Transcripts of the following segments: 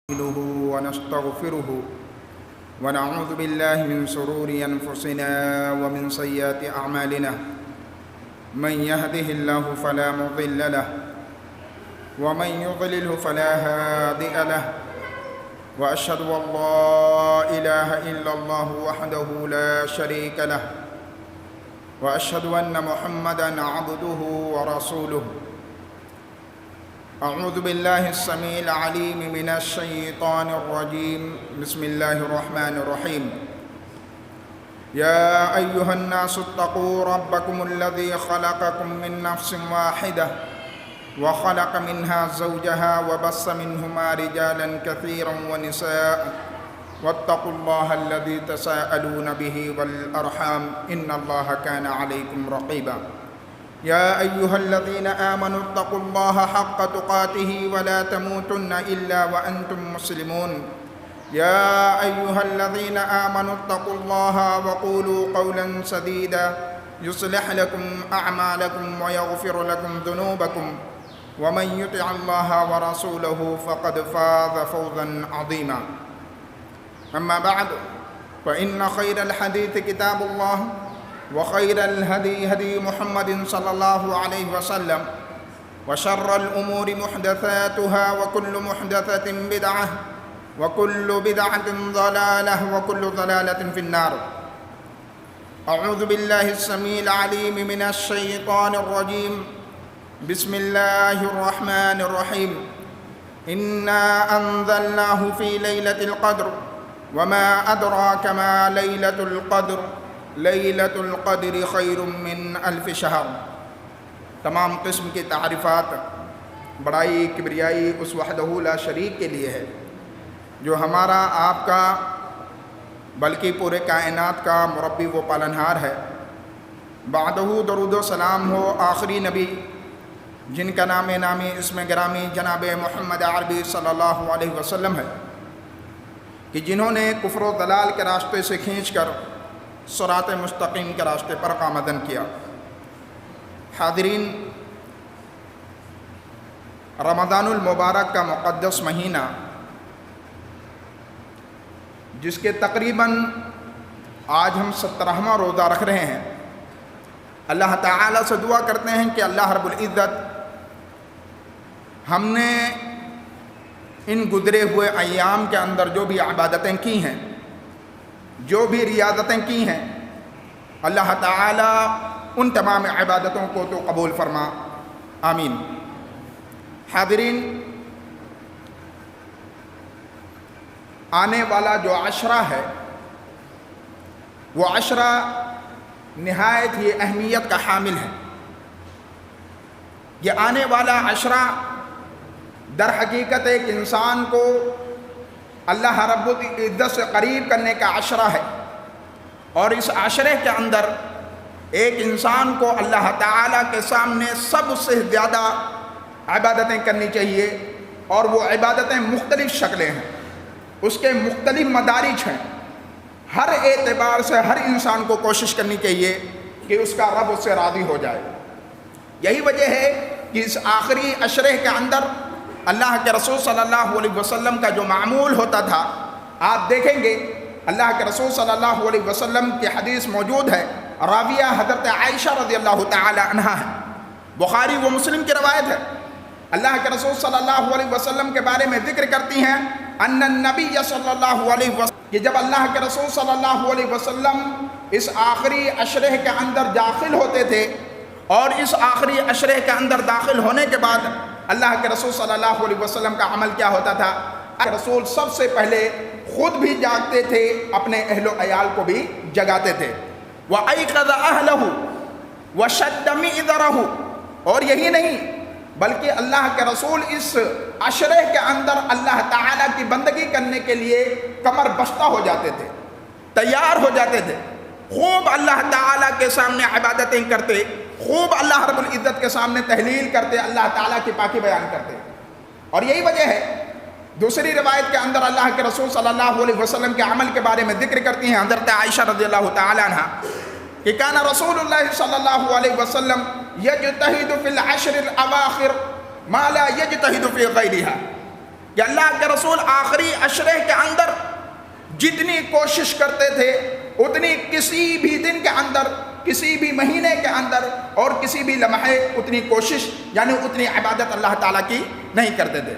نستعينه ونستغفره ونعوذ بالله من شرور أنفسنا ومن سيئات أعمالنا من يهده الله فلا مضل له ومن يضلله فلا هادي له وأشهد أن لا إله إلا الله وحده لا شريك له وأشهد أن محمدًا عبده ورسوله أعوذ بالله السميع العليم من الشيطان الرجيم بسم الله الرحمن الرحيم يا أيها الناس اتقوا ربكم الذي خلقكم من نفس واحدة وخلق منها زوجها وبث منهما رجالا كثيرا ونساء واتقوا الله الذي تساءلون به والأرحام إن الله كان عليكم رقيبا يا أيها الذين آمنوا اتقوا الله حق تقاته ولا تموتن إلا وأنتم مسلمون يا أيها الذين آمنوا اتقوا الله وقولوا قولا سديدا يصلح لكم أعمالكم ويغفر لكم ذنوبكم ومن يطع الله ورسوله فقد فاز فوزا عظيما أما بعد فإن خير الحديث كتاب الله وخير الهدي هدي محمد صلى الله عليه وسلم وشر الأمور محدثاتها وكل محدثة بدعة وكل بدعة ضلالة وكل ضلالة في النار أعوذ بالله السميع العليم من الشيطان الرجيم بسم الله الرحمن الرحيم إنا أنزلناه في ليلة القدر وما أدراك ما ليلة القدر لیلۃ القدر خیر من الف شہر۔ تمام قسم کی تعریفات بڑائی کبریائی اس وحدہ لا شریک کے لیے ہے جو ہمارا آپ کا بلکہ پورے کائنات کا مربی و پالنہار ہے۔ بعدہ درود و سلام ہو آخری نبی جن کا نام نامی اسم گرامی جناب محمد عربی صلی اللہ علیہ وسلم ہے کہ جنہوں نے کفر و ضلال کے راستے سے کھینچ کر صراط مستقیم کے راستے پر گامزن کیا۔ حاضرین، رمضان المبارک کا مقدس مہینہ جس کے تقریباً آج ہم 17واں روزہ رکھ رہے ہیں، اللہ تعالیٰ سے دعا کرتے ہیں کہ اللہ رب العزت ہم نے ان گزرے ہوئے ایام کے اندر جو بھی عبادتیں کی ہیں، جو بھی ریاضتیں کی ہیں، اللہ تعالیٰ ان تمام عبادتوں کو تو قبول فرما، آمین۔ حاضرین، آنے والا جو عشرہ ہے وہ عشرہ نہایت ہی اہمیت کا حامل ہے۔ یہ آنے والا عشرہ در حقیقت ایک انسان کو اللہ رب العزت سے قریب کرنے کا عشرہ ہے، اور اس عشرے کے اندر ایک انسان کو اللہ تعالیٰ کے سامنے سب سے زیادہ عبادتیں کرنی چاہیے، اور وہ عبادتیں مختلف شکلیں ہیں، اس کے مختلف مدارج ہیں۔ ہر اعتبار سے ہر انسان کو کوشش کرنی چاہیے کہ اس کا رب اس سے راضی ہو جائے۔ یہی وجہ ہے کہ اس آخری عشرے کے اندر اللہ کے رسول صلی اللہ علیہ وسلم کا جو معمول ہوتا تھا، آپ دیکھیں گے اللہ کے رسول صلی اللہ علیہ وسلم کی حدیث موجود ہے، راویہ حضرت عائشہ رضی اللہ تعالی عنہا ہے، بخاری و مسلم کی روایت ہے۔ اللہ کے رسول صلی اللہ علیہ وسلم کے بارے میں ذکر کرتی ہیں ان النبی صلی اللہ علیہ وسلم کہ جب اللہ کے رسول صلی اللہ علیہ وسلم اس آخری عشرے کے اندر داخل ہوتے تھے، اور اس آخری عشرے کے اندر داخل ہونے کے بعد اللہ کے رسول صلی اللہ علیہ وسلم کا عمل کیا ہوتا تھا؟ رسول سب سے پہلے خود بھی جاگتے تھے، اپنے اہل و عیال کو بھی جگاتے تھے۔ وَأَيْقَظَ أَهْلَهُ وَشَدَّ مِئْذَرَهُ، اور یہی نہیں بلکہ اللہ کے رسول اس عشرے کے اندر اللہ تعالیٰ کی بندگی کرنے کے لیے کمر بستہ ہو جاتے تھے، تیار ہو جاتے تھے، خوب اللہ تعالیٰ کے سامنے عبادتیں کرتے، خوب اللہ رب العزت کے سامنے تحلیل کرتے، اللہ تعالیٰ کی پاکی بیان کرتے۔ اور یہی وجہ ہے دوسری روایت کے اندر اللہ کے رسول صلی اللہ علیہ وسلم کے عمل کے بارے میں ذکر کرتی ہیں حضرت عائشہ رضی اللہ تعالی عنہ کہ کان رسول اللہ صلی اللہ علیہ وسلم یجتہد فی العشر الاواخر ما لا یجتہد فی غیرها، کہ اللہ کے رسول آخری عشرے کے اندر جتنی کوشش کرتے تھے اتنی کسی بھی دن کے اندر، کسی بھی مہینے کے اندر اور کسی بھی لمحے اتنی کوشش یعنی اتنی عبادت اللہ تعالیٰ کی نہیں کرتے تھے۔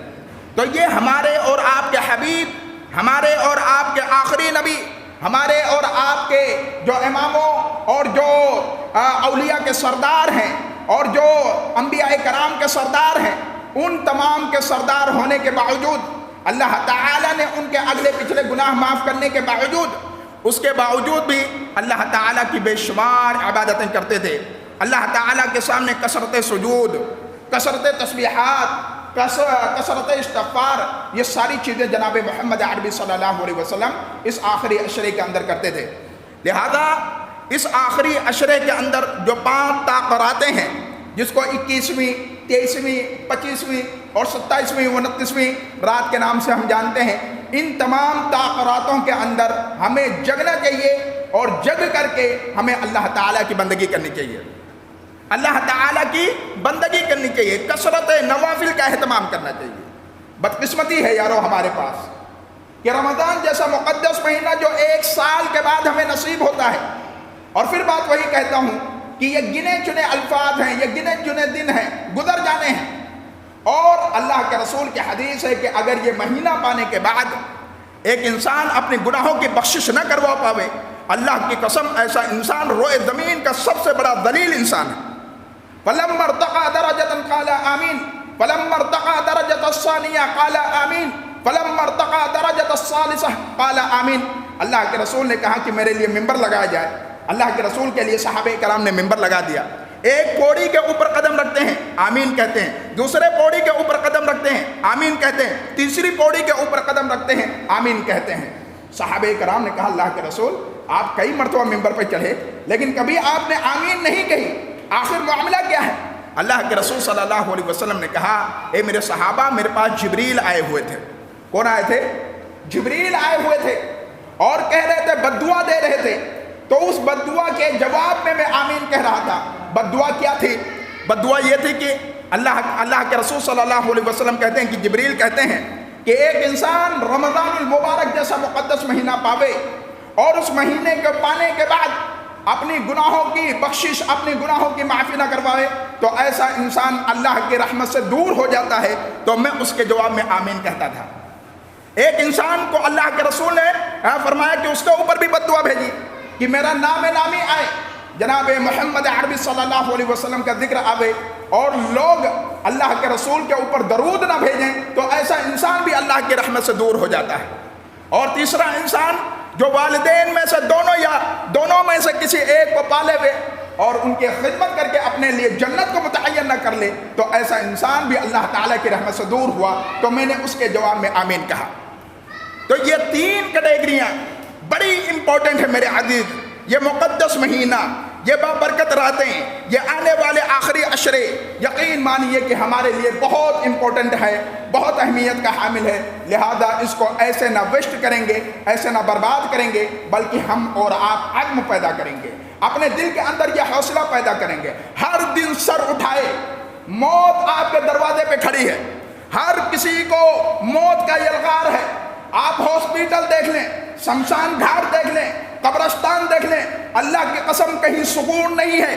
تو یہ ہمارے اور آپ کے حبیب، ہمارے اور آپ کے آخری نبی، ہمارے اور آپ کے جو اماموں اور جو اولیاء کے سردار ہیں اور جو انبیاء کرام کے سردار ہیں، ان تمام کے سردار ہونے کے باوجود اللہ تعالیٰ نے ان کے اگلے پچھلے گناہ معاف کرنے کے باوجود، اس کے باوجود بھی اللہ تعالیٰ کی بے شمار عبادتیں کرتے تھے۔ اللہ تعالیٰ کے سامنے کثرت سجود، کثرت تسبیحات، کثرت استغفار، یہ ساری چیزیں جناب محمد عربی صلی اللہ علیہ وسلم اس آخری عشرے کے اندر کرتے تھے۔ لہذا اس آخری عشرے کے اندر جو 5 تاقراتیں ہیں، جس کو 21ویں، 23ویں، 25ویں اور 27ویں، 29ویں رات کے نام سے ہم جانتے ہیں، ان تمام تاقراتوں کے اندر ہمیں جگنا چاہیے اور جگ کر کے ہمیں اللہ تعالیٰ کی بندگی کرنی چاہیے، اللہ تعالیٰ کی بندگی کرنی چاہیے، کثرت نوافل کا اہتمام کرنا چاہیے۔ بدقسمتی ہے یارو ہمارے پاس کہ رمضان جیسا مقدس مہینہ جو 1 سال کے بعد ہمیں نصیب ہوتا ہے، اور پھر بات وہی کہتا ہوں کہ یہ گنے چنے الفاظ ہیں، یہ گنے چنے دن ہیں، گزر جانے ہیں، اور اللہ کے رسول کی حدیث ہے کہ اگر یہ مہینہ پانے کے بعد ایک انسان اپنے گناہوں کی بخشش نہ کروا پاوے، اللہ کی قسم ایسا انسان روئے زمین کا سب سے بڑا ذلیل انسان ہے۔ فَلَمَّا ارْتَقَى دَرَجَةً قَالَ آمین، فَلَمَّا ارْتَقَى دَرَجَةَ الثَّانِيَةَ قَالَ آمین، فَلَمَّا ارْتَقَى دَرَجَةَ الثَّالِثَةَ قَالَ آمین۔ اللہ کے رسول نے کہا کہ میرے لیے ممبر لگایا جائے۔ اللہ کے رسول کے لیے صحابہ کرام نے ممبر لگا دیا۔ ایک پوڑی کے اوپر قدم رکھتے ہیں، آمین کہتے ہیں، دوسرے پوڑی کے اوپر قدم رکھتے ہیں، آمین کہتے ہیں، تیسری پوڑی کے اوپر قدم رکھتے ہیں، آمین کہتے ہیں۔ صحابہ کرام نے کہا اللہ کے رسول آپ کئی مرتبہ ممبر پہ چڑھے لیکن کبھی آپ نے آمین نہیں کہی، آخر معاملہ کیا ہے؟ اللہ کے رسول صلی اللہ علیہ وسلم نے کہا اے میرے صحابہ، میرے پاس جبریل آئے ہوئے تھے۔ کون آئے تھے؟ جبریل آئے ہوئے تھے اور کہہ رہے تھے، بد دعا دے رہے تھے، تو اس بد دعا کے جواب میں آمین کہہ رہا تھا۔ بد دعا کیا تھی؟ بد دعا یہ تھی کہ اللہ کے رسول صلی اللہ علیہ وسلم کہتے ہیں کہ جبریل کہتے ہیں کہ ایک انسان رمضان المبارک جیسا مقدس مہینہ پاوے اور اس مہینے کو پانے کے بعد اپنی گناہوں کی بخشش، اپنی گناہوں کی معافی نہ کروائے تو ایسا انسان اللہ کی رحمت سے دور ہو جاتا ہے۔ تو میں اس کے جواب میں آمین کہتا تھا۔ ایک انسان کو اللہ کے رسول نے فرمایا کہ اس کے اوپر بھی بد دعا بھیجی کہ میرا نام نامی آئے، جناب محمد عربی صلی اللہ علیہ وسلم کا ذکر آوے اور لوگ اللہ کے رسول کے اوپر درود نہ بھیجیں تو ایسا انسان بھی اللہ کی رحمت سے دور ہو جاتا ہے۔ اور تیسرا انسان جو والدین میں سے دونوں میں سے کسی ایک کو پالے ہوئے اور ان کی خدمت کر کے اپنے لیے جنت کو متعین نہ کر لے تو ایسا انسان بھی اللہ تعالیٰ کی رحمت سے دور ہوا۔ تو میں نے اس کے جواب میں آمین کہا۔ تو یہ 3 کیٹیگریاں بڑی امپورٹنٹ ہے میرے عزیز۔ یہ مقدس مہینہ، یہ بابرکت راتیں، یہ آنے والے آخری عشرے، یقین مانیے کہ ہمارے لیے بہت امپورٹنٹ ہے، بہت اہمیت کا حامل ہے۔ لہذا اس کو ایسے نہ ویسٹ کریں گے، ایسے نہ برباد کریں گے، بلکہ ہم اور آپ عزم پیدا کریں گے، اپنے دل کے اندر یہ حوصلہ پیدا کریں گے۔ ہر دن سر اٹھائے، موت آپ کے دروازے پہ کھڑی ہے، ہر کسی کو موت کا یلغار ہے۔ آپ ہاسپیٹل دیکھ لیں، شمشان گھاٹ دیکھ لیں، قبرستان دیکھ لیں، اللہ کی قسم کہیں سکون نہیں ہے،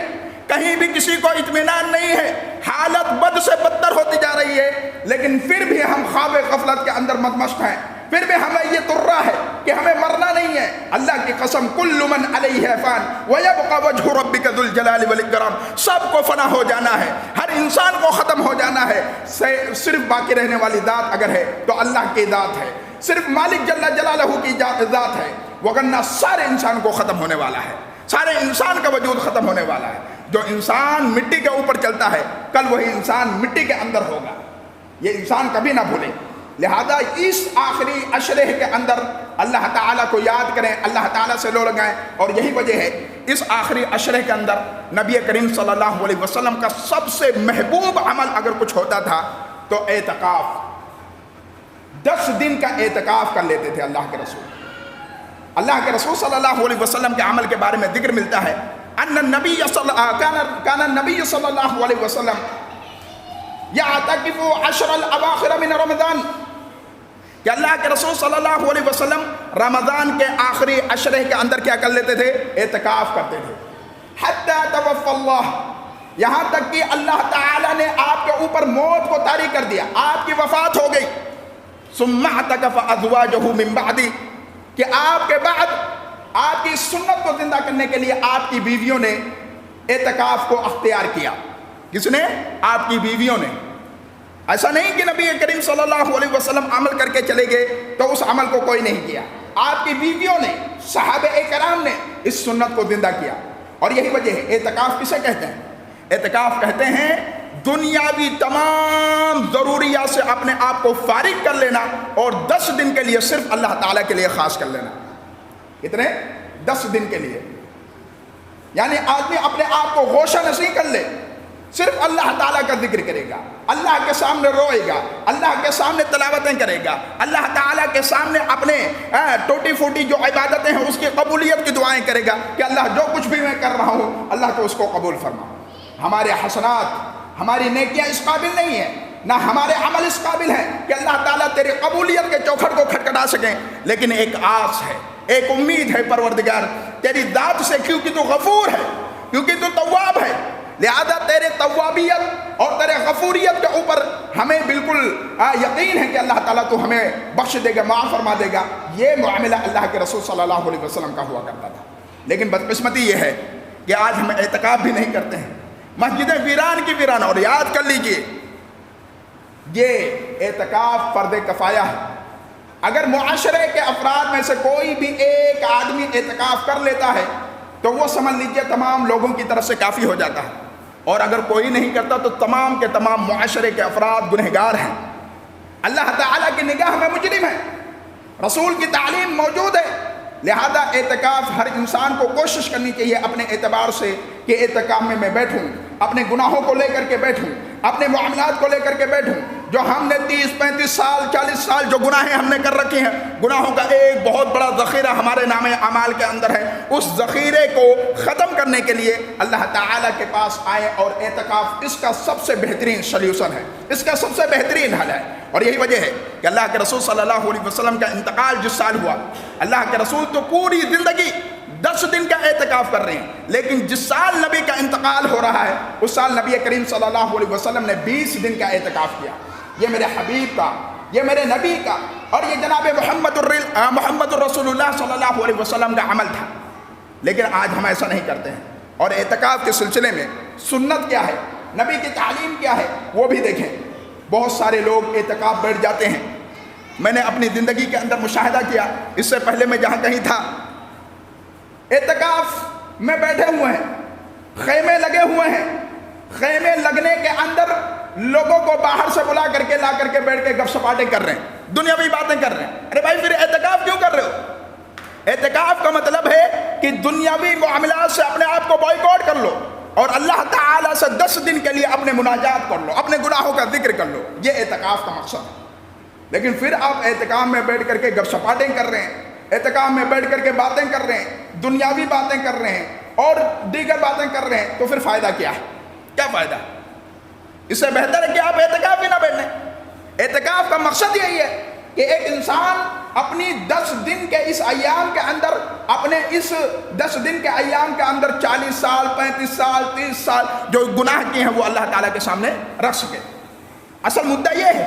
کہیں بھی کسی کو اطمینان نہیں ہے، حالت بد سے بدتر ہوتی جا رہی ہے، لیکن پھر بھی ہم خواب غفلت کے اندر مدمست ہیں، پھر بھی ہمیں یہ ترا ہے کہ ہمیں مرنا نہیں ہے۔ اللہ کی قسم کل من علیہ فان ویبقى وجہ ربک ذو الجلال والاکرام، سب کو فنا ہو جانا ہے، ہر انسان کو ختم ہو جانا ہے، صرف باقی رہنے والی ذات اگر ہے تو اللہ کی ذات ہے، صرف مالک جل جلالہ کی ذات ہے، وگرنہ سارے انسان کو ختم ہونے والا ہے، سارے انسان کا وجود ختم ہونے والا ہے۔ جو انسان مٹی کے اوپر چلتا ہے کل وہی انسان مٹی کے اندر ہوگا، یہ انسان کبھی نہ بھولے۔ لہذا اس آخری عشرے کے اندر اللہ تعالیٰ کو یاد کریں، اللہ تعالیٰ سے لو لگائیں، اور یہی وجہ ہے اس آخری عشرے کے اندر نبی کریم صلی اللہ علیہ وسلم کا سب سے محبوب عمل اگر کچھ ہوتا تھا تو اعتکاف، 10 دن کا اعتکاف کر لیتے تھے اللہ کے رسول۔ اللہ کے رسول صلی اللہ علیہ وسلم کے عمل کے بارے میں ذکر ملتا ہے ان النبی کان النبی صلی اللہ علیہ وسلم یعتکف 10 الاواخر من رمضان، کہ اللہ کے رسول صلی اللہ علیہ وسلم رمضان کے آخری عشرے کے اندر کیا کر لیتے تھے؟ اعتکاف کرتے تھے. حتی توفی اللہ، یہاں تک کہ اللہ تعالیٰ نے آپ کے اوپر موت کو طاری کر دیا، آپ کی وفات ہو گئی. ثم اعتکف ازواجہ من بعد، کہ آپ کے بعد آپ کی سنت کو زندہ کرنے کے لیے آپ کی بیویوں نے اعتکاف کو اختیار کیا. کس نے؟ آپ کی بیویوں نے. ایسا نہیں کہ نبی کریم صلی اللہ علیہ وسلم عمل کر کے چلے گئے تو اس عمل کو کوئی نہیں کیا. آپ کی بیویوں نے، صحابہ کرام نے اس سنت کو زندہ کیا. اور یہی وجہ ہے اعتکاف کسے کہتے ہیں؟ اعتکاف کہتے ہیں دنیاوی تمام ضروریات سے اپنے آپ کو فارغ کر لینا اور 10 دن کے لیے صرف اللہ تعالیٰ کے لیے خاص کر لینا. کتنے؟ 10 دن کے لیے. یعنی آدمی اپنے آپ کو غوشہ نشیں کر لے، صرف اللہ تعالیٰ کا ذکر کرے گا، اللہ کے سامنے روئے گا، اللہ کے سامنے تلاوتیں کرے گا، اللہ تعالیٰ کے سامنے اپنے ٹوٹی پھوٹی جو عبادتیں ہیں اس کی قبولیت کی دعائیں کرے گا کہ اللہ جو کچھ بھی میں کر رہا ہوں اللہ تو اس کو قبول فرما. ہمارے حسنات، ہماری نیکیاں اس قابل نہیں ہیں، نہ ہمارے عمل اس قابل ہیں کہ اللہ تعالیٰ تیری قبولیت کے چوکھٹ کو کھٹکھٹا سکیں. لیکن ایک آس ہے، ایک امید ہے پروردگار تیری ذات سے، کیونکہ تو غفور ہے، کیونکہ تو تواب ہے، لہذا تیرے توابیت اور تیرے غفوریت کے اوپر ہمیں بالکل یقین ہے کہ اللہ تعالیٰ تو ہمیں بخش دے گا، معاف فرما دے گا. یہ معاملہ اللہ کے رسول صلی اللہ علیہ وسلم کا ہوا کرتا تھا. لیکن بدقسمتی یہ ہے کہ آج ہم اعتکاف بھی نہیں کرتے ہیں، مسجدیں ویران کی ویران. اور یاد کر لیجئے یہ اعتکاف فرض کفایہ ہے. اگر معاشرے کے افراد میں سے کوئی بھی ایک آدمی اعتکاف کر لیتا ہے تو وہ سمجھ لیجئے تمام لوگوں کی طرف سے کافی ہو جاتا ہے. اور اگر کوئی نہیں کرتا تو تمام کے تمام معاشرے کے افراد گنہگار ہیں، اللہ تعالیٰ کی نگاہ میں مجرم ہیں. رسول کی تعلیم موجود ہے، لہذا اعتکاف ہر انسان کو کوشش کرنی چاہیے اپنے اعتبار سے کہ اعتکاف میں بیٹھوں، اپنے گناہوں کو لے کر کے بیٹھوں، اپنے معاملات کو لے کر کے بیٹھوں. جو ہم نے 30 35 سال 40 سال جو گناہیں ہم نے کر رکھی ہیں، گناہوں کا ایک بہت بڑا ذخیرہ ہمارے نام اعمال کے اندر ہے. اس ذخیرے کو ختم کرنے کے لیے اللہ تعالیٰ کے پاس آئے اور اعتکاف اس کا سب سے بہترین سلیوشن ہے، اس کا سب سے بہترین حل ہے. اور یہی وجہ ہے کہ اللہ کے رسول صلی اللہ علیہ وسلم کا انتقال جس سال ہوا، اللہ کے رسول تو پوری زندگی 10 دن کا اعتکاف کر رہے ہیں، لیکن جس سال نبی کا انتقال ہو رہا ہے اس سال نبی کریم صلی اللہ علیہ وسلم نے 20 دن کا اعتکاف کیا. یہ میرے حبیب کا، یہ میرے نبی کا اور یہ جناب محمد الرسول اللہ صلی اللہ علیہ وسلم کا عمل تھا. لیکن آج ہم ایسا نہیں کرتے ہیں. اور اعتکاف کے سلسلے میں سنت کیا ہے، نبی کی تعلیم کیا ہے وہ بھی دیکھیں. بہت سارے لوگ اعتکاف بیٹھ جاتے ہیں. میں نے اپنی زندگی کے اندر مشاہدہ کیا، اس سے پہلے میں جہاں کہیں تھا، اعتکاف میں بیٹھے ہوئے ہیں، خیمے لگے ہوئے ہیں، خیمے لگنے کے اندر لوگوں کو باہر سے بلا کر کے لا کر کے بیٹھ کے گپ سپاٹیں کر رہے ہیں، دنیاوی باتیں کر رہے ہیں. ارے بھائی پھر اعتکاف کیوں کر رہے ہو؟ اعتکاف کا مطلب ہے کہ دنیاوی معاملات سے اپنے آپ کو بائیکاٹ کر لو اور اللہ تعالیٰ سے 10 دن کے لیے اپنے مناجات کر لو، اپنے گناہوں کا ذکر کر لو. یہ اعتکاف کا مقصد ہے. لیکن پھر آپ اعتکاف میں بیٹھ کر کے گپ سپاٹیں کر رہے ہیں، اعتکاف میں بیٹھ کر کے باتیں کر رہے ہیں، دنیاوی باتیں کر رہے ہیں اور دیگر باتیں کر رہے ہیں، تو پھر فائدہ کیا ہے؟ کیا فائدہ؟ اس سے بہتر ہے کہ آپ اعتکاف بھی نہ بیٹھیں. اعتکاف کا مقصد یہی ہے کہ ایک انسان اپنی 10 دن کے اس ایام کے اندر، اپنے اس 10 دن کے ایام کے اندر 40 سال 35 سال 30 سال جو گناہ کیے ہیں وہ اللہ تعالیٰ کے سامنے رکھ سکے. اصل مدعا یہ ہے.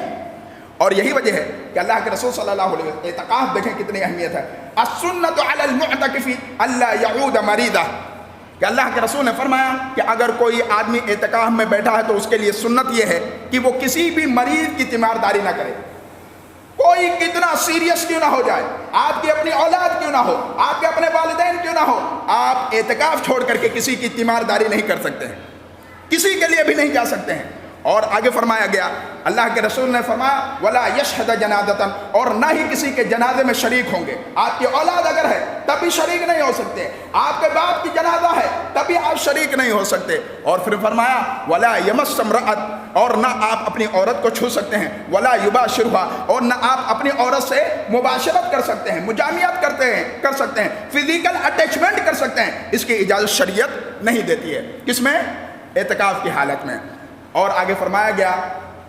اور یہی وجہ ہے کہ اللہ کے رسول صلی اللہ علیہ وسلم، اعتکاف دیکھیں کتنی اہمیت ہے. السنۃ علی المعتکف الا یعود مریضہ، کہ اللہ کے رسول نے فرمایا کہ اگر کوئی آدمی اعتکاف میں بیٹھا ہے تو اس کے لیے سنت یہ ہے کہ وہ کسی بھی مریض کی تیمارداری نہ کرے. کوئی کتنا سیریس کیوں نہ ہو جائے، آپ کی اپنی اولاد کیوں نہ ہو، آپ کے اپنے والدین کیوں نہ ہو، آپ اعتکاف چھوڑ کر کے کسی کی تیمارداری نہیں کر سکتے ہیں، کسی کے لیے بھی نہیں جا سکتے ہیں. اور آگے فرمایا گیا، اللہ کے رسول نے فرمایا ولا یشہد جنازۃ، اور نہ ہی کسی کے جنازے میں شریک ہوں گے. آپ کی اولاد اگر ہے تب بھی شریک نہیں ہو سکتے، آپ کے باپ کی جنازہ ہے تب بھی آپ شریک نہیں ہو سکتے. اور پھر فرمایا ولا یمس امرأۃ، اور نہ آپ اپنی عورت کو چھو سکتے ہیں، ولا یباشرھا، اور نہ آپ اپنی عورت سے مباشرت کر سکتے ہیں، مجامعت کر سکتے ہیں، فزیکل اٹیچمنٹ کر سکتے ہیں. اس کی اجازت شریعت نہیں دیتی ہے. کس میں؟ اعتکاف کی حالت میں. اور آگے فرمایا گیا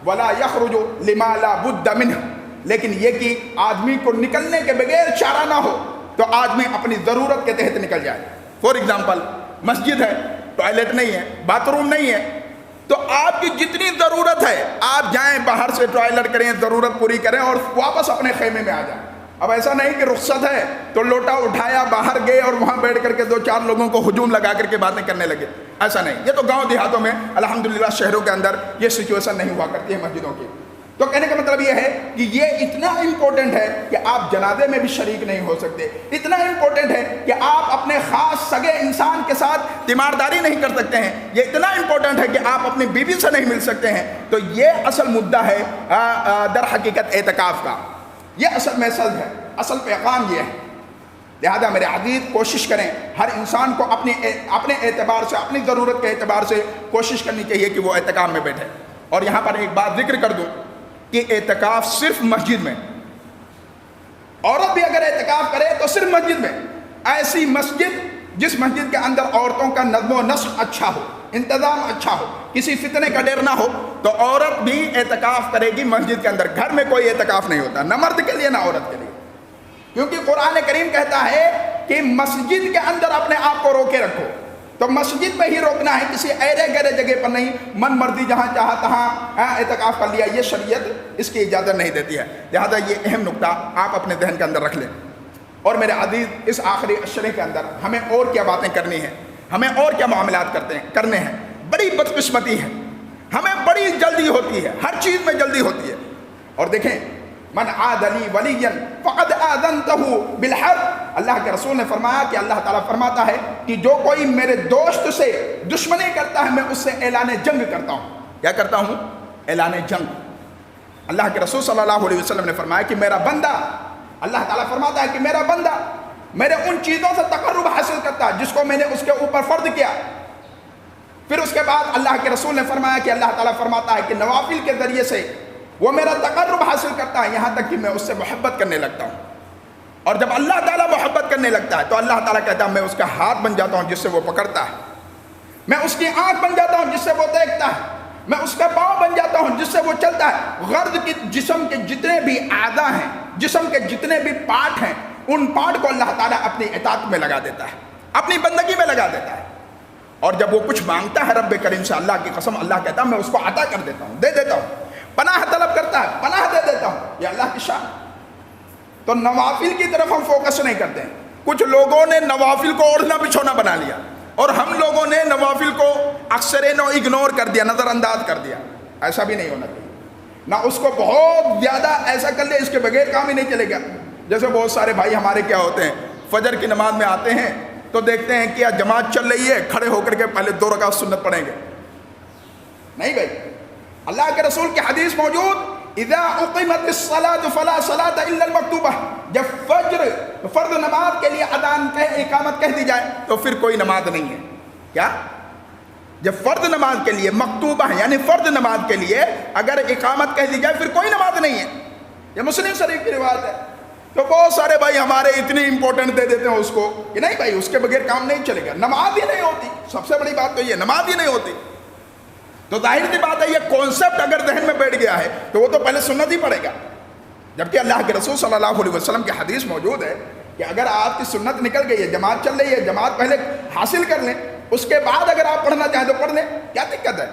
وَلَا يَخْرُجُ لِمَا لَا بُدَّ مِنْهُ، لیکن یہ کہ آدمی کو نکلنے کے بغیر چارہ نہ ہو تو آدمی اپنی ضرورت کے تحت نکل جائے. فور ایگزامپل مسجد ہے, ٹوائلٹ نہیں ہے, باتھ روم نہیں ہے, تو آپ کی جتنی ضرورت ہے آپ جائیں باہر سے ٹوائلٹ کریں, ضرورت پوری کریں اور واپس اپنے خیمے میں آ جائیں. اب ایسا نہیں کہ رخصت ہے تو لوٹا اٹھایا باہر گئے اور وہاں بیٹھ کر کے 2-4 لوگوں کو ہجوم لگا کر کے باتیں کرنے لگے. ایسا نہیں. یہ تو گاؤں دیہاتوں میں الحمدللہ, شہروں کے اندر یہ سچویشن نہیں ہوا کرتی ہے مسجدوں کی. تو کہنے کا مطلب یہ ہے کہ یہ اتنا امپورٹنٹ ہے کہ آپ جنازے میں بھی شریک نہیں ہو سکتے. اتنا امپورٹنٹ ہے کہ آپ اپنے خاص سگے انسان کے ساتھ تیمارداری نہیں کر سکتے ہیں. یہ اتنا امپورٹنٹ ہے کہ آپ اپنی بیوی سے نہیں مل سکتے ہیں. تو یہ اصل مدعا ہے در حقیقت اعتکاف کا. یہ اصل میسج ہے, اصل پیغام یہ ہے. لہذا میرے عزیز کوشش کریں, ہر انسان کو اپنے اعتبار سے, اپنی ضرورت کے اعتبار سے کوشش کرنی چاہیے کہ وہ اعتکاف میں بیٹھے. اور یہاں پر ایک بات ذکر کر دوں کہ اعتکاف صرف مسجد میں, عورت بھی اگر اعتکاف کرے تو صرف مسجد میں. ایسی مسجد جس مسجد کے اندر عورتوں کا نظم و نسق اچھا ہو, انتظام اچھا ہو, کسی فتنے کا ڈر نہ ہو, تو عورت بھی اعتکاف کرے گی مسجد کے اندر. گھر میں کوئی اعتکاف نہیں ہوتا, نہ مرد کے لیے نہ عورت کے لیے, کیونکہ قرآن کریم کہتا ہے کہ مسجد کے اندر اپنے آپ کو روکے رکھو. تو مسجد میں ہی روکنا ہے, کسی ایرے گہرے جگہ پر نہیں. من مرضی جہاں چاہا تہاں اعتکاف کر لیا, یہ شریعت اس کی اجازت نہیں دیتی ہے. لہذا یہ اہم نقطہ آپ اپنے ذہن کے اندر رکھ لیں. اور میرے عزیز, اس آخری عشرے کے اندر ہمیں اور کیا باتیں کرنی ہیں, ہمیں اور کیا معاملات کرنے ہیں. بڑی بدقسمتی ہے, ہمیں بڑی جلدی ہوتی ہے, ہر چیز میں جلدی ہوتی ہے. اور دیکھیں, من عاد لی ولیا فقد آذنتہ بالحرب. اللہ کے رسول نے فرمایا کہ اللہ تعالیٰ فرماتا ہے کہ جو کوئی میرے دوست سے دشمنی کرتا ہے میں اس سے اعلان جنگ کرتا ہوں. کیا کرتا ہوں؟ اعلان جنگ. اللہ کے رسول صلی اللہ علیہ وسلم نے فرمایا کہ میرا بندہ, اللہ تعالیٰ فرماتا ہے کہ میرا بندہ میرے ان چیزوں سے تقرب حاصل کرتا ہے جس کو میں نے اس کے اوپر فرض کیا. پھر اس کے بعد اللہ کے رسول نے فرمایا کہ اللہ تعالیٰ فرماتا ہے کہ نوافل کے ذریعے سے وہ میرا تقرب حاصل کرتا ہے, یہاں تک کہ میں اس سے محبت کرنے لگتا ہوں. اور جب اللہ تعالیٰ محبت کرنے لگتا ہے تو اللہ تعالیٰ کہتا ہے میں اس کا ہاتھ بن جاتا ہوں جس سے وہ پکڑتا ہے, میں اس کی آنکھ بن جاتا ہوں جس سے وہ دیکھتا ہے, میں اس کا پاؤں بن جاتا ہوں جس سے وہ چلتا ہے. غرض کی جسم کے جتنے بھی اعضاء ہیں, جسم کے جتنے بھی پارٹ ہیں, ان پارٹ کو اللہ تعالیٰ اپنی اطاعت میں لگا دیتا ہے, اپنی بندگی میں لگا دیتا ہے. اور جب وہ کچھ مانگتا ہے رب کریم سے, اللہ کی قسم, اللہ کہتا ہے میں اس کو عطا کر دیتا ہوں, دے دیتا ہوں. پناہ طلب کرتا ہے, پناہ دے دیتا ہوں. یہ اللہ کی شان. تو نوافل کی طرف ہم فوکس نہیں کرتے ہیں. کچھ لوگوں نے نوافل کو اوڑھنا بچھونا بنا لیا, اور ہم لوگوں نے نوافل کو اکثر اگنور کر دیا, نظر انداز کر دیا. ایسا بھی نہیں ہونا چاہیے. نہ اس کو بہت زیادہ ایسا کر لے اس کے بغیر کام ہی نہیں چلے گا. جیسے بہت سارے بھائی ہمارے کیا ہوتے ہیں, فجر کی نماز میں آتے ہیں تو دیکھتے ہیں کہ جماعت چل رہی ہے, کھڑے ہو کر کے پہلے 2 رکعت سنت پڑھیں گے. نہیں بھائی, اللہ کے رسول کی حدیث موجود, اذا اقیمت الصلاة فلا صلاة الا المکتوبہ. جب فجر فرض نماز کے لیے اذان اقامت کہہ دی جائے تو پھر کوئی نماز نہیں ہے. کیا؟ جب فرض نماز کے لیے مکتوبہ ہے, یعنی فرض نماز کے لیے اگر اقامت کہہ دی جائے پھر کوئی نماز نہیں ہے. یہ مسلم شریف کی روایت ہے. تو بہت سارے بھائی ہمارے اتنی امپورٹنٹ دے دیتے ہیں اس کو کہ نہیں بھائی اس کے بغیر کام نہیں چلے گا. نماز ہی نہیں ہوتی. سب سے بڑی بات تو یہ, نماز ہی نہیں ہوتی. تو ظاہر سی بات ہے یہ کانسیپٹ اگر ذہن میں بیٹھ گیا ہے تو وہ تو پہلے سنت ہی پڑے گا. جبکہ اللہ کے رسول صلی اللہ علیہ وسلم کی حدیث موجود ہے کہ اگر آپ کی سنت نکل گئی ہے, جماعت چل رہی ہے, جماعت پہلے حاصل کر لیں, اس کے بعد اگر آپ پڑھنا چاہیں تو پڑھ لیں, کیا دقت ہے؟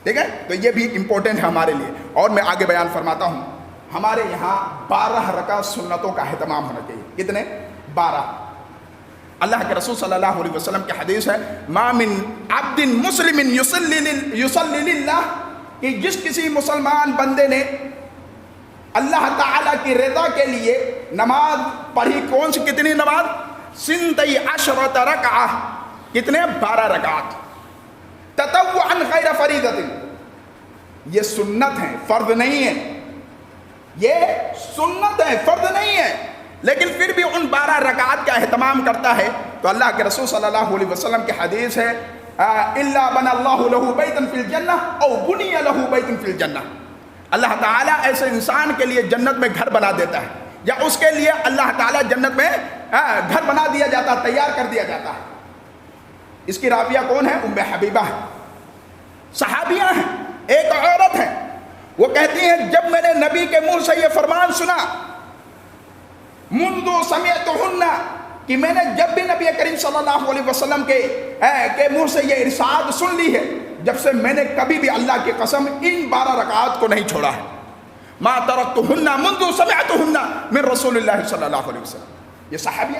ٹھیک ہے. تو یہ بھی امپورٹنٹ ہے ہمارے لیے. اور میں آگے بیان فرماتا ہوں, ہمارے یہاں 12 رکعت سنتوں کا اہتمام ہونا چاہیے. کتنے؟ 12. اللہ کے رسول صلی اللہ علیہ وسلم کی حدیث ہے, ما من عبد مسلم یصلی للہ, کہ جس کسی مسلمان بندے نے اللہ تعالیٰ کی رضا کے لیے نماز پڑھی. کون سی کتنی نماز؟ 12 رکعہ. کتنے؟ 12 رکعات. تطوعا غیر فریضۃ. یہ سنت ہے, فرض نہیں ہے. یہ سنت ہے, فرض نہیں ہے. لیکن پھر بھی ان 12 رکعات کا اہتمام کرتا ہے. تو اللہ کے رسول صلی اللہ علیہ وسلم کی حدیث ہے, الا بنى اللہ له بیتا فی الجنہ او بنی له بیتا فی الجنہ. اللہ تعالیٰ ایسے انسان کے لیے جنت میں گھر بنا دیتا ہے, یا اس کے لیے اللہ تعالیٰ جنت میں گھر بنا دیا جاتا ہے, تیار کر دیا جاتا ہے. اس کی راویہ کون ہے؟ ام حبیبہ ہے. صحابیہ ہیں, ایک عورت ہے. وہ کہتی ہیں جب میں نے نبی کے منہ سے یہ فرمان سنا، منذ سمعتہن، کہ میں نے جب بھی نبی کریم صلی اللہ علیہ وسلم کے منہ سے یہ ارشاد سن لی ہے، جب سے میں نے کبھی بھی اللہ کی قسم ان 12 رکعات کو نہیں چھوڑا ہے۔ ما ترکتہن منذ سمعتہن من رسول اللہ صلی اللہ علیہ وسلم۔ یہ صحابیہ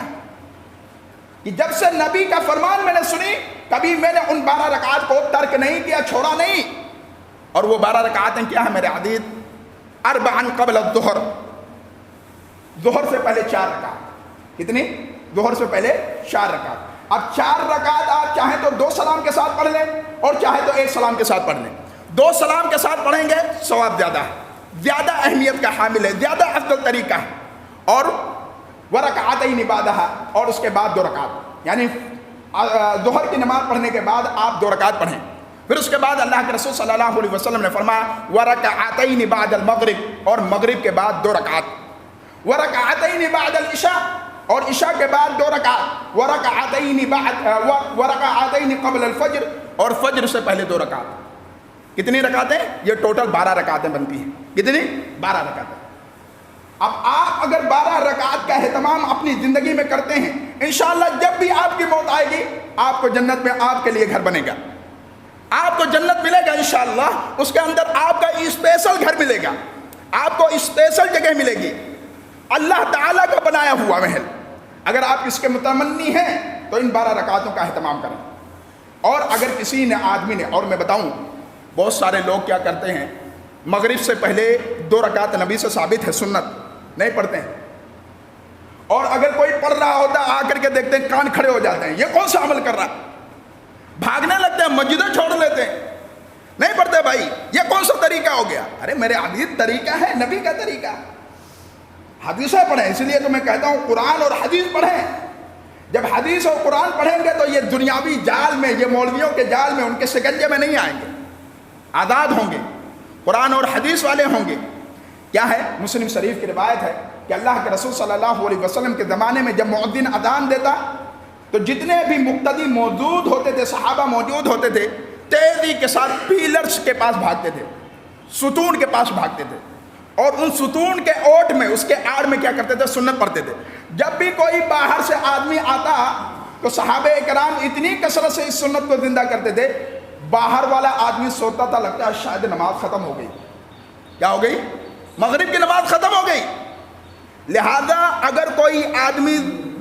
کہ جب سے نبی کا فرمان میں نے سنی، کبھی میں نے ان 12 رکعات کو ترک نہیں کیا، چھوڑا نہیں۔ اور وہ 12 رکعاتیں کیا ہیں میرے عزیز؟ 4 قبل الظہر، ظہر سے پہلے 4 رکعات۔ کتنی؟ ظہر سے پہلے 4 رکعات۔ اب 4 رکعات آپ چاہیں تو 2 سلام کے ساتھ پڑھ لیں اور چاہے تو 1 سلام کے ساتھ پڑھ لیں۔ 2 سلام کے ساتھ پڑھیں گے ثواب زیادہ ہے، زیادہ اہمیت کا حامل ہے، زیادہ افضل طریقہ ہے۔ اور ورکعتین بعدہا، اور اس کے بعد 2 رکعت، یعنی ظہر کی نماز پڑھنے کے بعد آپ 2 رکعت پڑھیں۔ پھر اس کے بعد اللہ کے رسول صلی اللہ علیہ وسلم نے فرمایا ورکعتین بعد المغرب، اور مغرب کے بعد 2 رکعت، ورکعتین بعد العشاء، اور عشاء کے بعد 2 رکعت، ورکعتین قبل الفجر، اور فجر سے پہلے 2 رکعت۔ کتنی رکعتیں؟ یہ ٹوٹل 12 رکعتیں بنتی ہیں۔ کتنی؟ 12 رکعتیں۔ اب آپ اگر 12 رکعت کا اہتمام اپنی زندگی میں کرتے ہیں، انشاءاللہ جب بھی آپ کی موت آئے گی، آپ کو جنت میں آپ کے لیے گھر بنے گا، آپ کو جنت ملے گا انشاءاللہ، اس کے اندر آپ کا اسپیشل گھر ملے گا، آپ کو اسپیشل جگہ ملے گی، اللہ تعالیٰ کا بنایا ہوا محل۔ اگر آپ اس کے متمنی ہیں تو ان 12 رکعتوں کا اہتمام کریں۔ اور اگر کسی نے آدمی نے، اور میں بتاؤں بہت سارے لوگ کیا کرتے ہیں، مغرب سے پہلے 2 رکعت نبی سے ثابت ہے، سنت نہیں پڑھتے ہیں، اور اگر کوئی پڑھ رہا ہوتا آ کر کے دیکھتے ہیں کان کھڑے ہو جاتے ہیں، یہ کون سا عمل کر رہا، بھاگنے لگتے ہیں، مسجدیں چھوڑ لیتے ہیں، نہیں پڑھتے بھائی، یہ کون سا طریقہ ہو گیا؟ ارے میرے عزیز طریقہ ہے نبی کا طریقہ، حدیثیں پڑھیں۔ اس لیے تو میں کہتا ہوں قرآن اور حدیث پڑھیں۔ جب حدیث اور قرآن پڑھیں گے تو یہ دنیاوی جال میں، یہ مولویوں کے جال میں، ان کے شکنجے میں نہیں آئیں گے، آزاد ہوں گے، قرآن اور حدیث والے ہوں گے۔ کیا ہے؟ مسلم شریف کی روایت ہے کہ اللہ کے رسول صلی اللہ علیہ وسلم کے زمانے میں جب مؤذن اذان دیتا تو جتنے بھی مقتدی موجود ہوتے تھے، صحابہ موجود ہوتے تھے، تیزی کے ساتھ پیلرز کے پاس بھاگتے تھے، ستون کے پاس بھاگتے تھے، اور ان ستون کے اوٹ میں، اس کے آڑ میں کیا کرتے تھے؟ سنت پڑھتے تھے۔ جب بھی کوئی باہر سے آدمی آتا تو صحابہ کرام اتنی کثرت سے اس سنت کو زندہ کرتے تھے، باہر والا آدمی سوتا تھا، لگتا ہے شاید نماز ختم ہو گئی۔ کیا ہو گئی؟ مغرب کی نماز ختم ہو گئی۔ لہذا اگر کوئی آدمی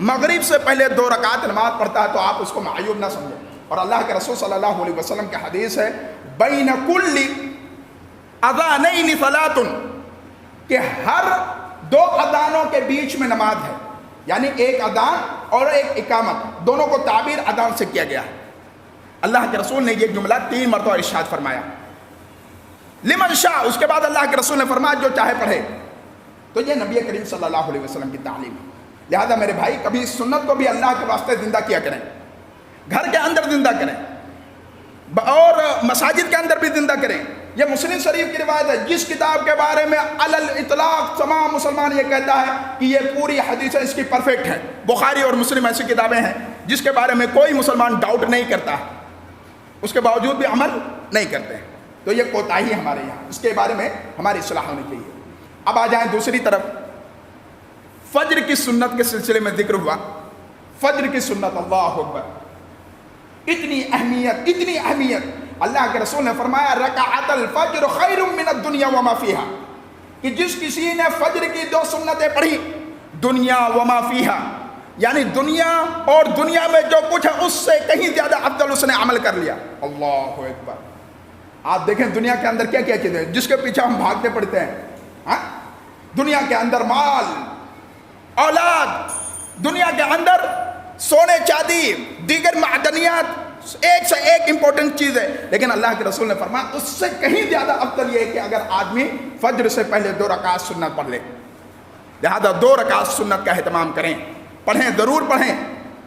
مغرب سے پہلے 2 رکعت نماز پڑھتا ہے تو آپ اس کو معیوب نہ سمجھیں۔ اور اللہ کے رسول صلی اللہ علیہ وسلم کی حدیث ہے بین کل اذانین صلاۃ، کہ ہر 2 اذانوں کے بیچ میں نماز ہے، یعنی ایک اذان اور ایک اقامت، دونوں کو تعبیر اذان سے کیا گیا ہے۔ اللہ کے رسول نے یہ جملہ 3 مرتبہ ارشاد فرمایا، لمن شاء، اس کے بعد اللہ کے رسول نے فرمایا جو چاہے پڑھے۔ تو یہ نبی کریم صلی اللہ علیہ وسلم کی تعلیم ہے۔ لہذا میرے بھائی کبھی اس سنت کو بھی اللہ کے واسطے زندہ کیا کریں، گھر کے اندر زندہ کریں اور مساجد کے اندر بھی زندہ کریں۔ یہ مسلم شریف کی روایت ہے، جس کتاب کے بارے میں علی الاطلاق تمام مسلمان یہ کہتا ہے کہ یہ پوری حدیثیں اس کی پرفیکٹ ہیں، بخاری اور مسلم ایسی کتابیں ہیں جس کے بارے میں کوئی مسلمان ڈاؤٹ نہیں کرتا، اس کے باوجود بھی عمل نہیں کرتے ہیں، تو یہ کوتاہی ہمارے یہاں، اس کے بارے میں ہماری اصلاح ہونی چاہیے۔ اب آ جائیں دوسری طرف، فجر کی سنت کے سلسلے میں ذکر ہوا، فجر کی سنت، اللہ اکبر، اتنی اہمیت، اتنی اہمیت۔ اللہ کے رسول نے فرمایا رکعت الفجر خیر من الدنیا وما فیہا، کہ جس کسی نے فجر کی 2 سنتیں پڑھی، دنیا وما فیہا، یعنی دنیا اور دنیا میں جو کچھ ہے اس سے کہیں زیادہ افضل اس نے عمل کر لیا۔ اللہ اکبر۔ آپ دیکھیں دنیا کے اندر کیا کیا چیزیں جس کے پیچھے ہم بھاگتے پڑتے ہیں، دنیا کے اندر مال، اولاد، دنیا کے اندر سونے چاندی، دیگر معدنیات، ایک سے ایک امپورٹنٹ چیز ہے، لیکن اللہ کے رسول نے فرمایا اس سے کہیں زیادہ افضل یہ ہے کہ اگر آدمی فجر سے پہلے 2 رکعت سنت پڑھ لے۔ لہذا 2 رکعت سنت کا اہتمام کریں، پڑھیں، ضرور پڑھیں،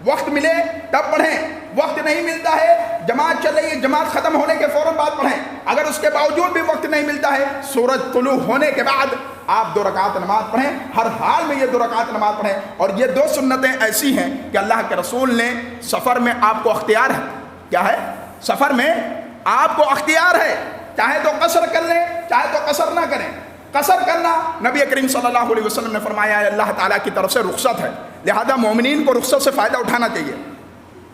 وقت ملے تب پڑھیں، وقت نہیں ملتا ہے، جماعت چل رہی ہے، جماعت ختم ہونے کے فوراً بعد پڑھیں، اگر اس کے باوجود بھی وقت نہیں ملتا ہے، سورج طلوع ہونے کے بعد آپ 2 رکعت نماز پڑھیں، ہر حال میں یہ 2 رکعت نماز پڑھیں۔ اور یہ 2 سنتیں ایسی ہیں کہ اللہ کے رسول نے سفر میں آپ کو اختیار ہے، کیا ہے؟ سفر میں آپ کو اختیار ہے چاہے تو قصر کر لیں چاہے تو قصر نہ کریں. قصر کرنا نبی کریم صلی اللہ علیہ وسلم نے فرمایا ہے اللہ تعالیٰ کی طرف سے رخصت ہے, لہذا مومنین کو رخصت سے فائدہ اٹھانا چاہیے.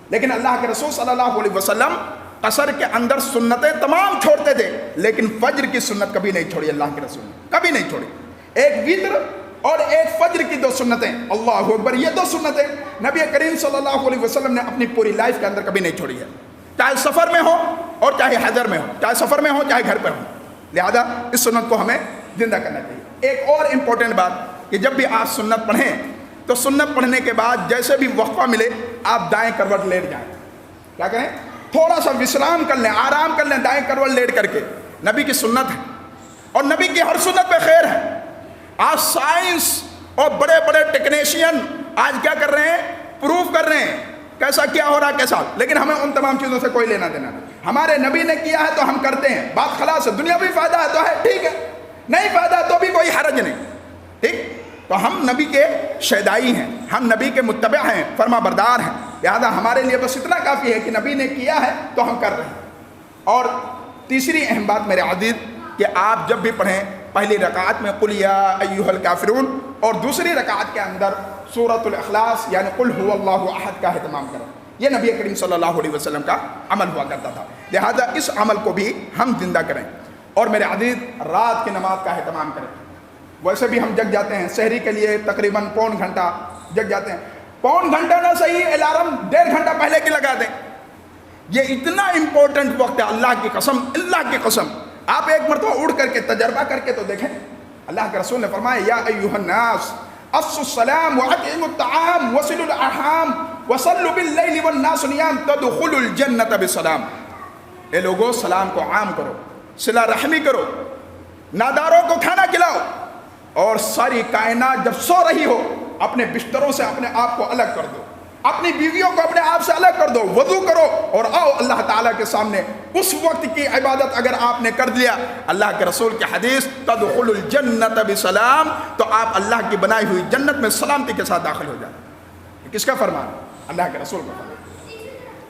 لیکن اللہ کے رسول صلی اللہ علیہ وسلم قصر کے اندر سنتیں تمام چھوڑتے تھے, لیکن فجر کی سنت کبھی نہیں چھوڑی اللہ کے رسول نے, کبھی نہیں چھوڑی. ایک وتر اور ایک فجر کی 2 سنتیں, اللہ اکبر, یہ 2 سنتیں نبی کریم صلی اللہ علیہ وسلم نے اپنی پوری لائف کے اندر کبھی نہیں چھوڑی ہے, چاہے سفر میں ہو اور چاہے حضر میں ہو, چاہے سفر میں ہو چاہے گھر پہ ہو. لہذا اس سنت کو ہمیں زندہ کرنا چاہیے. ایک اور امپورٹنٹ بات کہ جب بھی آپ سنت پڑھیں تو سنت پڑھنے کے بعد جیسے بھی وقفہ ملے آپ دائیں کروٹ لیٹ جائیں. کیا کریں, تھوڑا سا وشرام کر لیں, آرام کر لیں, دائیں کروٹ لیٹ کر کے. نبی کی سنت ہے اور نبی کی ہر سنت پہ خیر ہے. آج سائنس اور بڑے بڑے ٹیکنیشین آج کیا کر رہے ہیں, پروف کر رہے ہیں کیسا کیا ہو رہا ہے کیسا, لیکن ہمیں ان تمام چیزوں سے کوئی لینا دینا نہیں. ہمارے نبی نے کیا ہے تو ہم کرتے ہیں, بات خلاص ہے. دنیاوی فائدہ ہے تو ہے ٹھیک ہے, نہیں فائدہ تو بھی کوئی حرج نہیں, ٹھیک. تو ہم نبی کے شیدائی ہیں, ہم نبی کے متبع ہیں, فرما بردار ہیں. لہذا ہمارے لیے بس اتنا کافی ہے کہ نبی نے کیا ہے تو ہم کر رہے ہیں. اور تیسری اہم بات میرے عزیز کہ آپ جب بھی پڑھیں پہلی رکعت میں قل یا ایھا الکافرون اور دوسری رکعت کے اندر سورۃ الاخلاص یعنی قل هو اللہ احد کا اہتمام کریں. یہ نبی کریم صلی اللہ علیہ وسلم کا عمل ہوا کرتا تھا. لہذا اس عمل کو بھی ہم زندہ کریں. اور میرے عزیز رات کی نماز کا اہتمام کریں. ویسے بھی ہم جگ جاتے ہیں, سحری کے لیے تقریباً پون گھنٹہ جگ جاتے ہیں. پون گھنٹہ نہ صحیح, الارم 1.5 گھنٹہ پہلے کی لگا دیں. یہ اتنا امپورٹنٹ وقت ہے, اللہ کی قسم, اللہ کی قسم. آپ ایک مرتبہ اٹھ کر کے تجربہ کر کے تو دیکھیں. اللہ کے رسول نے فرمایا یا ایھا الناس افشوا السلام واطعموا الطعام وصلوا الارحام وصلوا باللیل والناس نیام تدخلوا الجنۃ بسلام. اے لوگوں, سلام کو عام کرو, صلہ رحمی کرو, ناداروں کو کھانا کھلاؤ, اور ساری کائنات جب سو رہی ہو اپنے بستروں سے اپنے آپ کو الگ کر دو, اپنی بیویوں کو اپنے آپ سے الگ کر دو, وضو کرو اور آؤ اللہ تعالیٰ کے سامنے. اس وقت کی عبادت اگر آپ نے کر دیا, اللہ کے رسول کی حدیث تدخلوا الجنۃ بسلام, تو آپ اللہ کی بنائی ہوئی جنت میں سلامتی کے ساتھ داخل ہو جائیں. کس کا فرمان؟ اللہ کے رسول کا فرمان.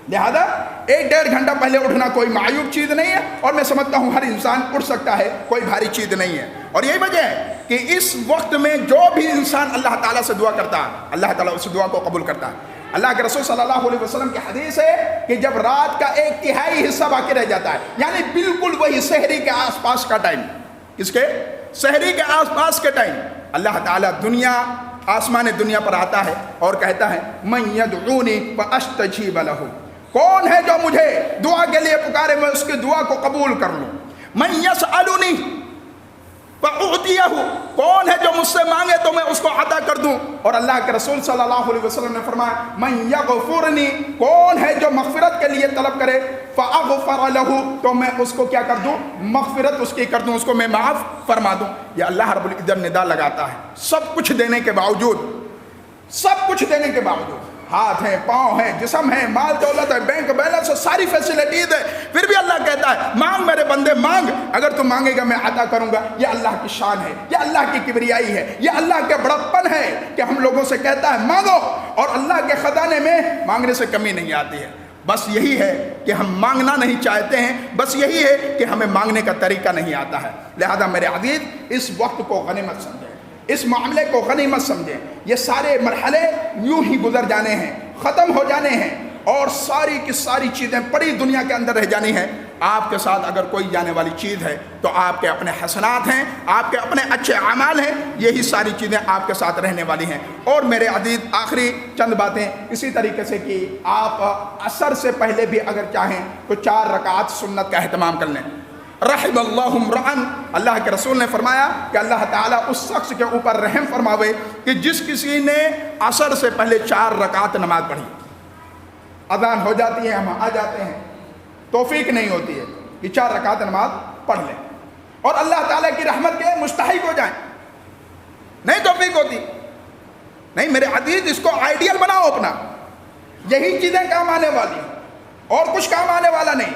لہذا 1.5 گھنٹہ پہلے اٹھنا کوئی معیوب چیز نہیں ہے, اور میں سمجھتا ہوں ہر انسان اٹھ سکتا ہے, کوئی بھاری چیز نہیں ہے. اور یہی وجہ ہے کہ اس وقت میں جو بھی انسان اللہ تعالیٰ سے دعا کرتا ہے اللہ تعالیٰ اس دعا کو قبول کرتا ہے. اللہ کے رسول صلی اللہ علیہ وسلم کی حدیث ہے کہ جب رات کا 1/3 حصہ باقی رہ جاتا ہے, یعنی بالکل وہی سحری کے آس پاس کا ٹائم, کس کے, سحری کے آس پاس کے ٹائم, اللہ تعالیٰ آسمان دنیا پر آتا ہے اور کہتا ہے من یدعونی فاستجیب لہ, کون ہے جو مجھے دعا کے لیے پکارے میں اس کی دعا کو قبول کر لوں. من یسألنی فأعطیہ, کون ہے جو مجھ سے مانگے تو میں اس کو عطا کر دوں. اور اللہ کے رسول صلی اللہ علیہ وسلم نے فرمایا من یغفرنی, کون ہے جو مغفرت کے لیے طلب کرے, فأغفر لہ, تو میں اس کو کیا کر دوں, مغفرت اس کی کر دوں, اس کو میں معاف فرما دوں. یہ اللہ رب العزت ندا لگاتا ہے سب کچھ دینے کے باوجود, سب کچھ دینے کے باوجود, ہاتھ ہیں, پاؤں ہیں, جسم ہے, مال دولت ہے, بینک بیلنس ہے, ساری فیسلٹیز ہے, پھر بھی اللہ کہتا ہے مانگ میرے بندے مانگ, اگر تو مانگے گا میں عطا کروں گا. یہ اللہ کی شان ہے, یہ اللہ کی کبریائی ہے, یہ اللہ کے بڑپن ہے کہ ہم لوگوں سے کہتا ہے مانگو, اور اللہ کے خزانے میں مانگنے سے کمی نہیں آتی ہے. بس یہی ہے کہ ہم مانگنا نہیں چاہتے ہیں, بس یہی ہے کہ ہمیں مانگنے کا طریقہ نہیں آتا ہے. لہذا میرے عزیز اس وقت کو غنیمت سمجھیں, اس معاملے کو غنیمت سمجھیں. یہ سارے مرحلے یوں ہی گزر جانے ہیں, ختم ہو جانے ہیں, اور ساری کی ساری چیزیں پڑی دنیا کے اندر رہ جانی ہیں. آپ کے ساتھ اگر کوئی جانے والی چیز ہے تو آپ کے اپنے حسنات ہیں, آپ کے اپنے اچھے اعمال ہیں, یہی ساری چیزیں آپ کے ساتھ رہنے والی ہیں. اور میرے عزیز آخری چند باتیں اسی طریقے سے کہ آپ عصر سے پہلے بھی اگر چاہیں تو 4 رکعات سنت کا اہتمام کر لیں. رحم اللہ امرأن, اللہ کے رسول نے فرمایا کہ اللہ تعالیٰ اس شخص کے اوپر رحم فرماوے کہ جس کسی نے عصر سے پہلے 4 رکعت نماز پڑھی. اذان ہو جاتی ہے, ہم آ جاتے ہیں, توفیق نہیں ہوتی ہے کہ 4 رکعت نماز پڑھ لیں اور اللہ تعالیٰ کی رحمت کے مستحق ہو جائیں, نہیں توفیق ہوتی. نہیں میرے عزیز, اس کو آئیڈیل بناؤ اپنا, یہی چیزیں کام آنے والی ہیں اور کچھ کام آنے والا نہیں.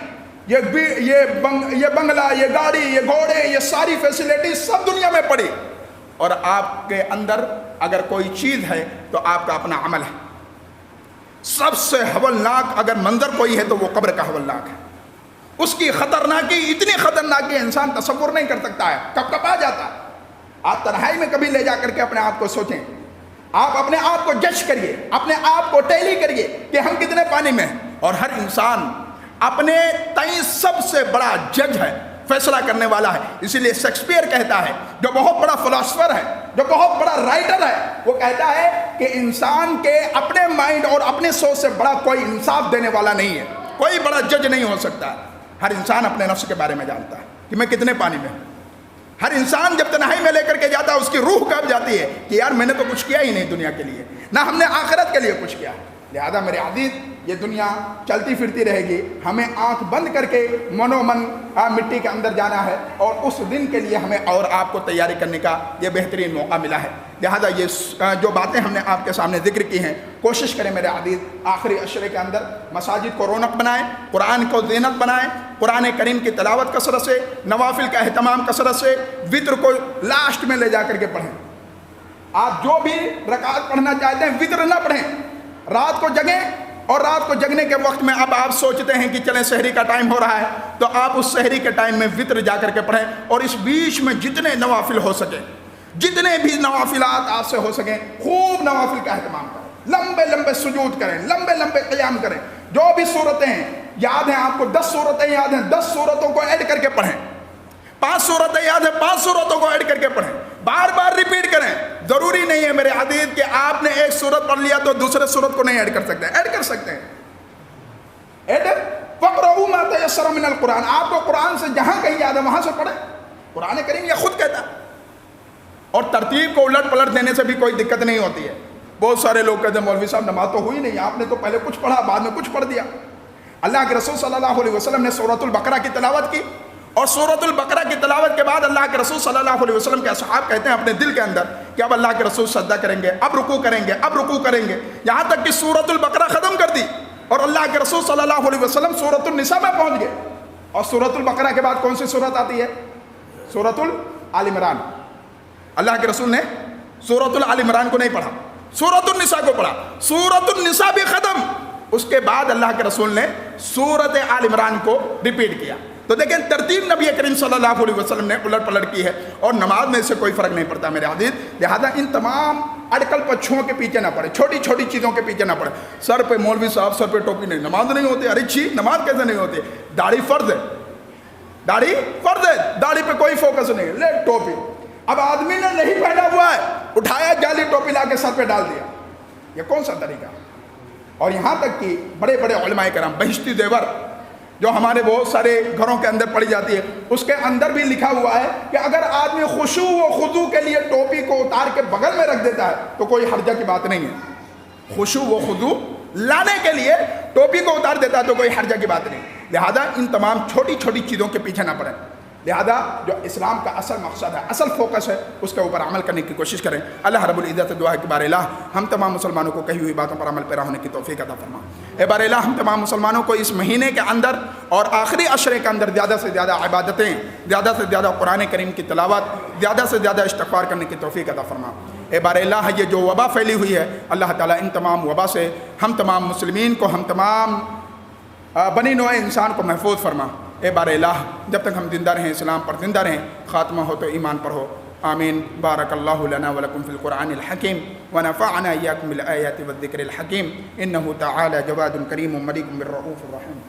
یہ بنگلہ, یہ گاڑی, یہ گھوڑے, یہ ساری فیسلٹی سب دنیا میں پڑی, اور آپ کے اندر اگر کوئی چیز ہے تو آپ کا اپنا عمل ہے. سب سے ہولناک اگر منظر کوئی ہے تو وہ قبر کا ہولناک ہے. اس کی خطرناکی اتنی خطرناکی انسان تصور نہیں کر سکتا ہے، کب کب آ جاتا ہے۔ آپ تنہائی میں کبھی لے جا کر کے اپنے آپ کو سوچیں، آپ اپنے آپ کو جج کریے، اپنے آپ کو ٹیلی کریے کہ ہم کتنے پانی میں ہیں۔ اور ہر انسان اپنے تئیں سب سے بڑا جج ہے، فیصلہ کرنے والا ہے۔ اسی لیے شیکسپیئر کہتا ہے، جو بہت بڑا فلاسفر ہے، جو بہت بڑا رائٹر ہے، وہ کہتا ہے کہ انسان کے اپنے مائنڈ اور اپنے سوچ سے بڑا کوئی انصاف دینے والا نہیں ہے، کوئی بڑا جج نہیں ہو سکتا۔ ہر انسان اپنے نفس کے بارے میں جانتا ہے کہ میں کتنے پانی میں ہوں۔ ہر انسان جب تنہائی میں لے کر کے جاتا ہے، اس کی روح کب جاتی ہے کہ یار میں نے تو کچھ کیا ہی نہیں دنیا کے لیے، نہ ہم نے آخرت کے لیے کچھ کیا۔ لہذا میرے عزیز، یہ دنیا چلتی پھرتی رہے گی، ہمیں آنکھ بند کر کے من و من مٹی کے اندر جانا ہے، اور اس دن کے لیے ہمیں اور آپ کو تیاری کرنے کا یہ بہترین موقع ملا ہے۔ لہذا یہ جو باتیں ہم نے آپ کے سامنے ذکر کی ہیں، کوشش کریں میرے عزیز آخری عشرے کے اندر مساجد کو رونق بنائیں، قرآن کو زینت بنائیں، قرآن کریم کی تلاوت کثرت سے، نوافل کا اہتمام کثرت سے، وطر کو لاسٹ میں لے جا کر کے پڑھیں۔ آپ جو بھی رکعت پڑھنا چاہتے ہیں وطر نہ پڑھیں، رات کو جگیں، اور رات کو جگنے کے وقت میں اب آپ سوچتے ہیں کہ چلیں سحری کا ٹائم ہو رہا ہے، تو آپ اس سحری کے ٹائم میں وطر جا کر کے پڑھیں، اور اس بیچ میں جتنے نوافل ہو سکیں، جتنے بھی نوافلات آپ سے ہو سکیں، خوب نوافل کا اہتمام کریں، لمبے لمبے سجود کریں، لمبے لمبے قیام کریں۔ جو بھی صورتیں یاد ہیں آپ کو، 10 صورتیں یاد ہیں، 10 صورتوں کو ایڈ کر کے پڑھیں۔ 5 صورتیں یاد ہیں، 5 صورتوں کو ایڈ کر کے پڑھیں، بار بار ریپیٹ کریں۔ ضروری نہیں ہے میرے عزیز کہ آپ نے ایک صورت پڑھ لیا تو دوسرے صورت کو نہیں ایڈ کر سکتے، ایڈ کر سکتے ہیں۔ ایڈ فَقْرَؤُوا مَا تَيَسَّرَ مِنَ الْقُرْآنِ، آپ کو قرآن سے جہاں کہیں یاد ہے وہاں سے پڑھیں۔ قرآن کریم یہ خود کہتا ہے، اور ترتیب کو الٹ پلٹ دینے سے بھی کوئی دقت نہیں ہوتی ہے۔ بہت سارے لوگ کہتے ہیں مولوی صاحب نماز تو ہوئی نہیں، آپ نے تو پہلے کچھ پڑھا بعد میں کچھ پڑھ دیا۔ اللہ کے رسول صلی اللہ علیہ وسلم نے سورۃ البقرہ کی تلاوت کی، اور سورۃ البقرہ کی تلاوت کے بعد اللہ کے رسول صلی اللہ علیہ وسلم کے اصحاب کہتے ہیں اپنے دل کے اندر کہ اب اللہ کے رسول سجدہ کریں گے، اب رکوع کریں گے، اب رکوع کریں گے، یہاں تک کہ سورۃ البقرہ ختم کر دی، اور اللہ کے رسول صلی اللہ علیہ وسلم سورۃ النساء میں پہنچ گئے۔ اور سورۃ البقرہ کے بعد کون سی سورت آتی ہے؟ سورۃ آل عمران۔ اللہ کے رسول نے سورۃ آل عمران کو نہیں پڑھا، سورۃ النساء کو پڑھا، سورۃ النساء بھی ختم، اس کے بعد اللہ کے رسول نے سورۃ آل عمران کو ریپیٹ کیا۔ تو دیکھیں ترتیب نبی کریم صلی اللہ علیہ وسلم نے الٹ پلٹ کی ہے، اور نماز میں اس سے کوئی فرق نہیں پڑتا میرے عزیز۔ لہذا ان تمام اٹکل پچھوؤں کے پیچھے نہ پڑے، چھوٹی چھوٹی چیزوں کے پیچھے نہ پڑے۔ سر پہ مولوی صاحب سر پہ ٹوپی نہیں، نماز نہیں ہوتی، ارے چھی نماز کیسے نہیں ہوتی؟ داڑھی فرض ہے، داڑھی فرض ہے، داڑھی پہ کوئی فوکس نہیں ہے، لے ٹوپی۔ اب آدمی نے نہیں پہنا ہوا ہے، اٹھایا جعلی ٹوپی لا کے سر پہ ڈال دیا، یہ کون سا طریقہ؟ اور یہاں تک کہ بڑے بڑے علماء کرام، بہشتی زیور جو ہمارے بہت سارے گھروں کے اندر پڑی جاتی ہے، اس کے اندر بھی لکھا ہوا ہے کہ اگر آدمی خشوع و خضوع کے لیے ٹوپی کو اتار کے بغل میں رکھ دیتا ہے تو کوئی حرجہ کی بات نہیں ہے۔ خشوع و خضوع لانے کے لیے ٹوپی کو اتار دیتا ہے تو کوئی حرجہ کی بات نہیں۔ لہذا ان تمام چھوٹی چھوٹی چیزوں کے پیچھے نہ پڑیں۔ لہذا جو اسلام کا اصل مقصد ہے، اصل فوکس ہے، اس کے اوپر عمل کرنے کی کوشش کریں۔ اللہ رب العزت سے دعا ہے کہ بار الہ ہم تمام مسلمانوں کو کہی ہوئی باتوں پر عمل پیرا ہونے کی توفیق عطا فرما۔ اے بار الہ ہم تمام مسلمانوں کو اس مہینے کے اندر اور آخری عشرے کے اندر زیادہ سے زیادہ عبادتیں، زیادہ سے زیادہ قرآن کریم کی تلاوت، زیادہ سے زیادہ استغفار کرنے کی توفیق عطا فرما۔ اے بار الہ یہ جو وبا پھیلی ہوئی ہے، اللہ تعالیٰ ان تمام وبا سے ہم تمام مسلمین کو، ہم تمام بنی نوع انسان کو محفوظ فرما۔ اے بار الہ جب تک ہم زندہ رہیں، اسلام پر زندہ رہیں، خاتمہ ہو تو ایمان پر ہو۔ آمین۔ بارک اللہ لنا ولکم فی القرآن الحکیم ونفعنا ایاکم بالآیات والذکر الحکیم، انہ تعالی جواد کریم ملیک بالرؤوف الرحیم۔